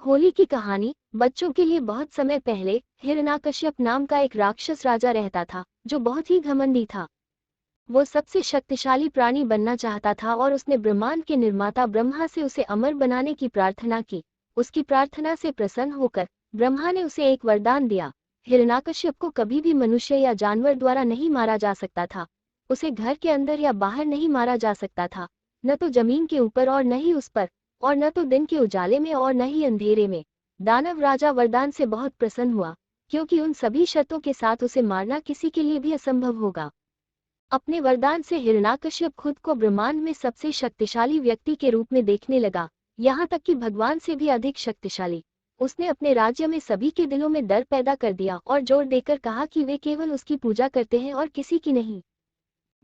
होली की कहानी। बच्चों के लिए बहुत समय पहले हिरण्याकश्यप नाम का एक राक्षस राजा रहता था, जो बहुत ही घमंडी था। वो सबसे शक्तिशाली प्राणी बनना चाहता था और उसने ब्रह्मांड के निर्माता ब्रह्मा से उसे अमर बनाने की प्रार्थना की। उसकी प्रार्थना से प्रसन्न होकर ब्रह्मा ने उसे एक वरदान दिया। हिरण्याकश्यप को कभी भी मनुष्य या जानवर द्वारा नहीं मारा जा सकता था। उसे घर के अंदर या बाहर नहीं मारा जा सकता था, न तो जमीन के ऊपर और न ही उस पर, और न तो दिन के उजाले में और न ही अंधेरे में। दानव राजा वरदान से बहुत प्रसन्न हुआ, क्योंकि उन सभी शर्तों के साथ उसे मारना किसी के लिए भी असंभव होगा। अपने वरदान से हिरण्याकश्यप खुद को ब्रह्मांड में सबसे शक्तिशाली व्यक्ति के रूप में देखने लगा, यहाँ तक कि भगवान से भी अधिक शक्तिशाली। उसने अपने राज्य में सभी के दिलों में डर पैदा कर दिया और जोर देकर कहा कि वे केवल उसकी पूजा करते हैं और किसी की नहीं।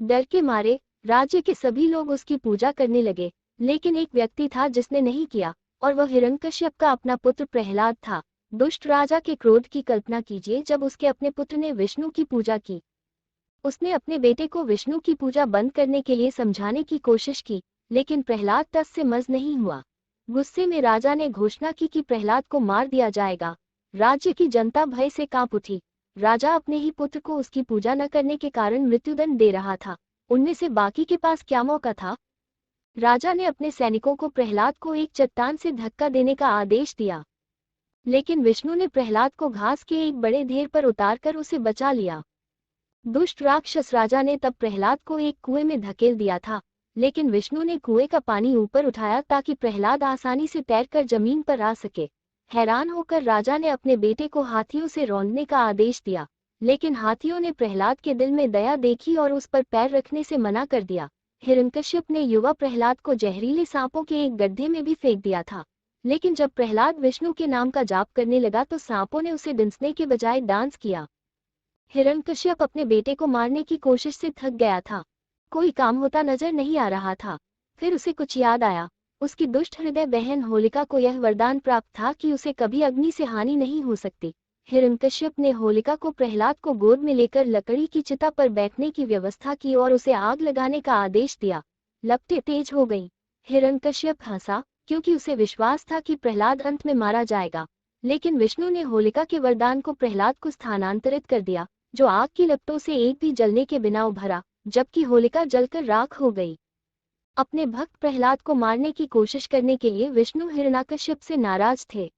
डर के मारे राज्य के सभी लोग उसकी पूजा करने लगे, लेकिन एक व्यक्ति था जिसने नहीं किया, और वह हिरण्यकश्यप का अपना पुत्र प्रहलाद था। दुष्ट राजा के क्रोध की कल्पना कीजिए जब उसके अपने पुत्र ने विष्णु की पूजा की। उसने अपने बेटे को विष्णु की पूजा बंद करने के लिए समझाने की कोशिश की, लेकिन प्रहलाद टस से मस नहीं हुआ। गुस्से में राजा ने घोषणा की कि प्रहलाद को मार दिया जाएगा। राज्य की जनता भय से कांप उठी। राजा अपने ही पुत्र को उसकी पूजा न करने के कारण मृत्युदंड दे रहा था। उनमें से बाकी के पास क्या मौका था? राजा ने अपने सैनिकों को प्रहलाद को एक चट्टान से धक्का देने का आदेश दिया, लेकिन विष्णु ने प्रहलाद को घास के एक बड़े ढेर पर उतारकर उसे बचा लिया। दुष्ट राक्षस राजा ने तब प्रहलाद को एक कुएं में धकेल दिया था, लेकिन विष्णु ने कुएं का पानी ऊपर उठाया ताकि प्रहलाद आसानी से तैरकर जमीन पर आ सके। हैरान होकर राजा ने अपने बेटे को हाथियों से रौंदने का आदेश दिया, लेकिन हाथियों ने प्रहलाद के दिल में दया देखी और उस पर पैर रखने से मना कर दिया। हिरण्यकश्यप ने युवा प्रहलाद को जहरीले सांपों के एक गड्ढे में भी फेंक दिया था, लेकिन जब प्रहलाद विष्णु के नाम का जाप करने लगा तो सांपों ने उसे डंसने के बजाय डांस किया। हिरण्यकश्यप अपने बेटे को मारने की कोशिश से थक गया था। कोई काम होता नजर नहीं आ रहा था। फिर उसे कुछ याद आया। उसकी दुष्ट हृदय बहन होलिका को यह वरदान प्राप्त था कि उसे कभी अग्नि से हानि नहीं हो सकती। हिरण्यकश्यप ने होलिका को प्रहलाद को गोद में लेकर लकड़ी की चिता पर बैठने की व्यवस्था की और उसे आग लगाने का आदेश दिया। लपटें तेज हो गईं। हिरण्यकश्यप हंसा, क्योंकि उसे विश्वास था कि प्रहलाद अंत में मारा जाएगा। लेकिन विष्णु ने होलिका के वरदान को प्रहलाद को स्थानांतरित कर दिया, जो आग की लपटों से एक भी जलने के बिना उभरा, जबकि होलिका जलकर राख हो गई। अपने भक्त प्रहलाद को मारने की कोशिश करने के लिए विष्णु हिरण्याकश्यप से नाराज थे।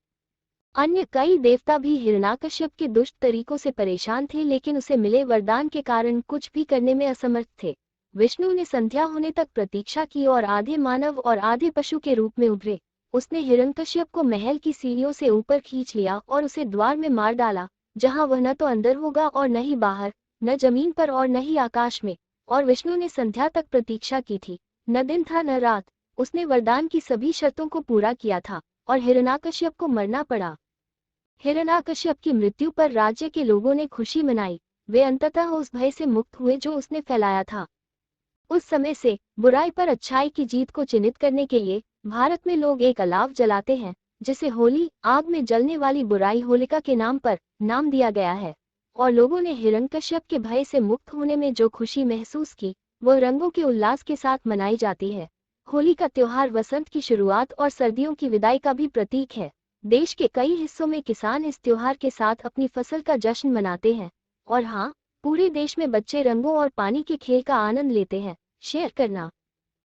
अन्य कई देवता भी हिरण्याकश्यप के दुष्ट तरीकों से परेशान थे, लेकिन उसे मिले वरदान के कारण कुछ भी करने में असमर्थ थे। विष्णु ने संध्या होने तक प्रतीक्षा की और आधे मानव और आधे पशु के रूप में उभरे। उसने हिरण्यकश्यप को महल की सीढ़ियों से ऊपर खींच लिया और उसे द्वार में मार डाला, जहां वह न तो अंदर होगा और न ही बाहर, न जमीन पर और न ही आकाश में। और विष्णु ने संध्या तक प्रतीक्षा की थी। न दिन था न रात। उसने वरदान की सभी शर्तों को पूरा किया था और हिरण्याकश्यप को मरना पड़ा। हिरण्याकश्यप की मृत्यु पर राज्य के लोगों ने खुशी मनाई। वे अंततः उस भय से मुक्त हुए जो उसने फैलाया था। उस समय से बुराई पर अच्छाई की जीत को चिन्हित करने के लिए भारत में लोग एक अलाव जलाते हैं, जिसे होली, आग में जलने वाली बुराई होलिका के नाम पर नाम दिया गया है। और लोगों ने हिरण्यकश्यप के भय से मुक्त होने में जो खुशी महसूस की, वह रंगों के उल्लास के साथ मनाई जाती है। होली का त्योहार वसंत की शुरुआत और सर्दियों की विदाई का भी प्रतीक है। देश के कई हिस्सों में किसान इस त्योहार के साथ अपनी फसल का जश्न मनाते हैं। और हाँ, पूरे देश में बच्चे रंगों और पानी के खेल का आनंद लेते हैं। शेयर करना।